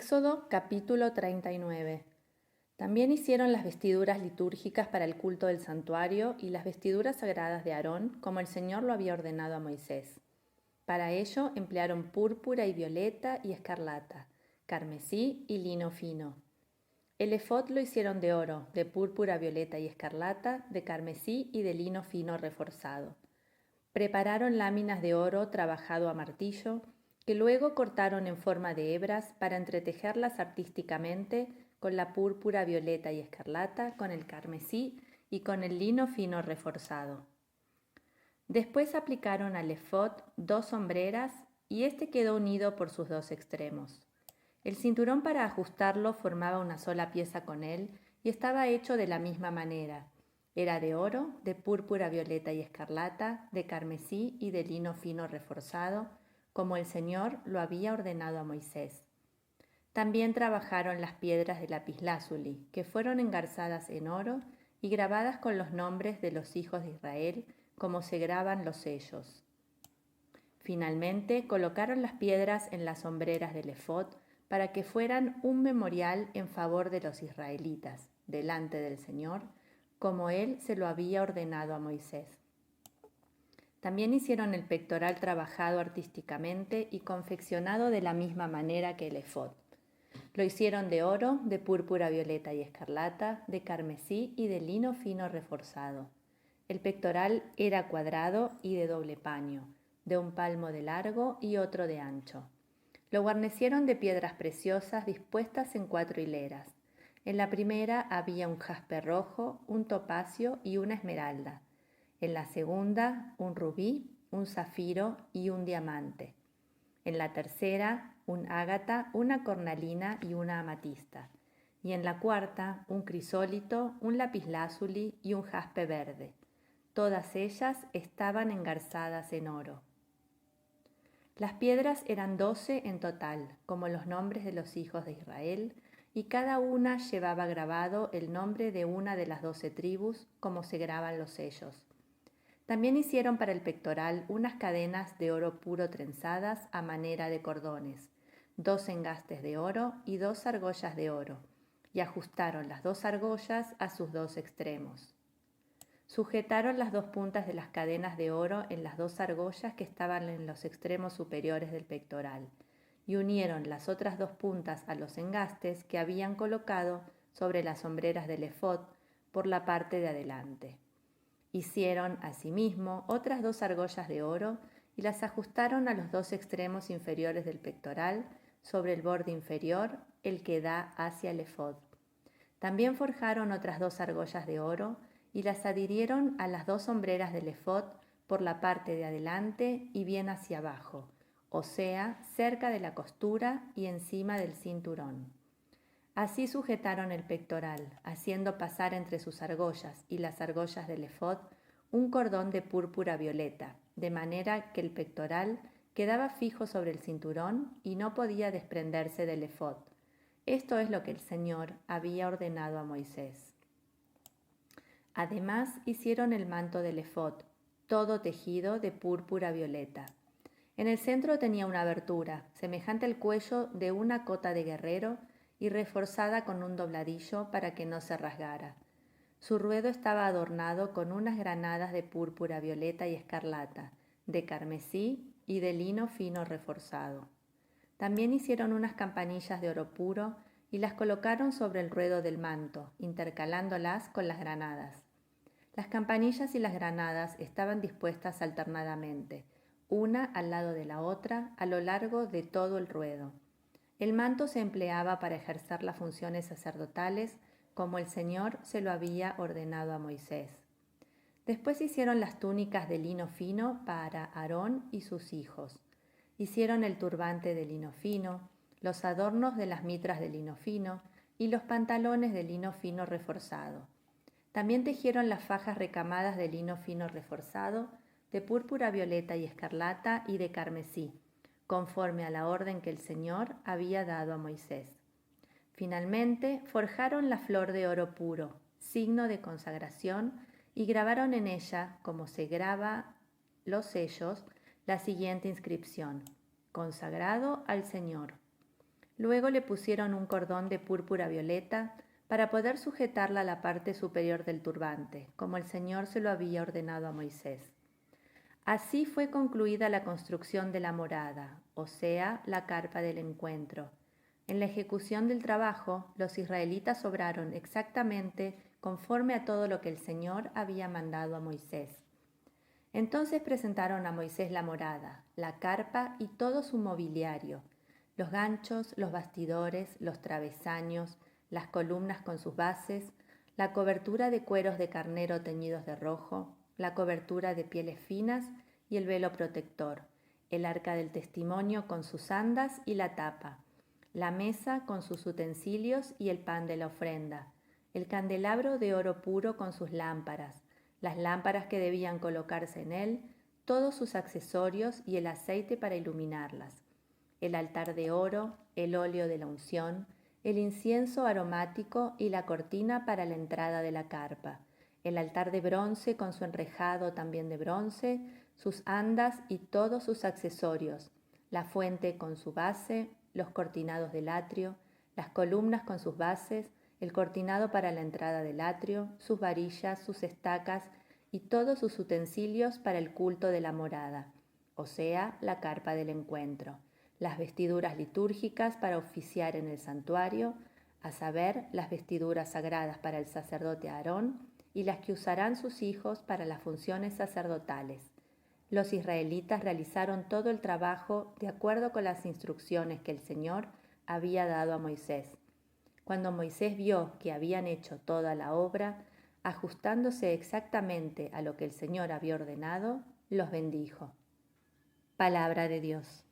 Éxodo capítulo 39. También hicieron las vestiduras litúrgicas para el culto del santuario y las vestiduras sagradas de Aarón, como el Señor lo había ordenado a Moisés. Para ello emplearon púrpura y violeta y escarlata, carmesí y lino fino. El efod lo hicieron de oro, de púrpura, violeta y escarlata, de carmesí y de lino fino reforzado. Prepararon láminas de oro trabajado a martillo, que luego cortaron en forma de hebras para entretejerlas artísticamente con la púrpura, violeta y escarlata, con el carmesí y con el lino fino reforzado. Después aplicaron al efod 2 sombreras y este quedó unido por sus 2 extremos. El cinturón para ajustarlo formaba una sola pieza con él y estaba hecho de la misma manera. Era de oro, de púrpura, violeta y escarlata, de carmesí y de lino fino reforzado, como el Señor lo había ordenado a Moisés. También trabajaron las piedras de lapislázuli, que fueron engarzadas en oro y grabadas con los nombres de los hijos de Israel, como se graban los sellos. Finalmente, colocaron las piedras en las hombreras del efod para que fueran un memorial en favor de los israelitas, delante del Señor, como Él se lo había ordenado a Moisés. También hicieron el pectoral trabajado artísticamente y confeccionado de la misma manera que el efod. Lo hicieron de oro, de púrpura, violeta y escarlata, de carmesí y de lino fino reforzado. El pectoral era cuadrado y de doble paño, de 1 palmo de largo y otro de ancho. Lo guarnecieron de piedras preciosas dispuestas en 4 hileras. En la primera había un jaspe rojo, un topacio y una esmeralda. En la segunda, un rubí, un zafiro y un diamante. En la tercera, un ágata, una cornalina y una amatista. Y en la cuarta, un crisólito, un lapislázuli y un jaspe verde. Todas ellas estaban engarzadas en oro. Las piedras eran 12 en total, como los nombres de los hijos de Israel, y cada una llevaba grabado el nombre de una de las 12 tribus, como se graban los sellos. También hicieron para el pectoral unas cadenas de oro puro trenzadas a manera de cordones, 2 engastes de oro y 2 argollas de oro, y ajustaron las 2 argollas a sus 2 extremos. Sujetaron las 2 puntas de las cadenas de oro en las 2 argollas que estaban en los extremos superiores del pectoral, y unieron las otras 2 puntas a los engastes que habían colocado sobre las hombreras del efod por la parte de adelante. Hicieron, asimismo, otras 2 argollas de oro y las ajustaron a los 2 extremos inferiores del pectoral, sobre el borde inferior, el que da hacia el efod. También forjaron otras 2 argollas de oro y las adhirieron a las 2 hombreras del efod por la parte de adelante y bien hacia abajo, o sea, cerca de la costura y encima del cinturón. Así sujetaron el pectoral, haciendo pasar entre sus argollas y las argollas del efod un cordón de púrpura violeta, de manera que el pectoral quedaba fijo sobre el cinturón y no podía desprenderse del efod. Esto es lo que el Señor había ordenado a Moisés. Además, hicieron el manto del efod, todo tejido de púrpura violeta. En el centro tenía una abertura, semejante al cuello de una cota de guerrero, y reforzada con un dobladillo para que no se rasgara. Su ruedo estaba adornado con unas granadas de púrpura, violeta y escarlata, de carmesí y de lino fino reforzado. También hicieron unas campanillas de oro puro y las colocaron sobre el ruedo del manto, intercalándolas con las granadas. Las campanillas y las granadas estaban dispuestas alternadamente, una al lado de la otra, a lo largo de todo el ruedo. El manto se empleaba para ejercer las funciones sacerdotales, como el Señor se lo había ordenado a Moisés. Después hicieron las túnicas de lino fino para Aarón y sus hijos. Hicieron el turbante de lino fino, los adornos de las mitras de lino fino y los pantalones de lino fino reforzado. También tejieron las fajas recamadas de lino fino reforzado, de púrpura, violeta y escarlata y de carmesí, conforme a la orden que el Señor había dado a Moisés. Finalmente, forjaron la flor de oro puro, signo de consagración, y grabaron en ella, como se graba los sellos, la siguiente inscripción: consagrado al Señor. Luego le pusieron un cordón de púrpura violeta para poder sujetarla a la parte superior del turbante, como el Señor se lo había ordenado a Moisés. Así fue concluida la construcción de la morada, o sea, la carpa del encuentro. En la ejecución del trabajo, los israelitas obraron exactamente conforme a todo lo que el Señor había mandado a Moisés. Entonces presentaron a Moisés la morada, la carpa y todo su mobiliario, los ganchos, los bastidores, los travesaños, las columnas con sus bases, la cobertura de cueros de carnero teñidos de rojo, la cobertura de pieles finas y el velo protector, el arca del testimonio con sus andas y la tapa, la mesa con sus utensilios y el pan de la ofrenda, el candelabro de oro puro con sus lámparas, las lámparas que debían colocarse en él, todos sus accesorios y el aceite para iluminarlas, el altar de oro, el óleo de la unción, el incienso aromático y la cortina para la entrada de la carpa, el altar de bronce con su enrejado también de bronce, sus andas y todos sus accesorios, la fuente con su base, los cortinados del atrio, las columnas con sus bases, el cortinado para la entrada del atrio, sus varillas, sus estacas y todos sus utensilios para el culto de la morada, o sea, la carpa del encuentro, las vestiduras litúrgicas para oficiar en el santuario, a saber, las vestiduras sagradas para el sacerdote Aarón y las que usarán sus hijos para las funciones sacerdotales. Los israelitas realizaron todo el trabajo de acuerdo con las instrucciones que el Señor había dado a Moisés. Cuando Moisés vio que habían hecho toda la obra, ajustándose exactamente a lo que el Señor había ordenado, los bendijo. Palabra de Dios.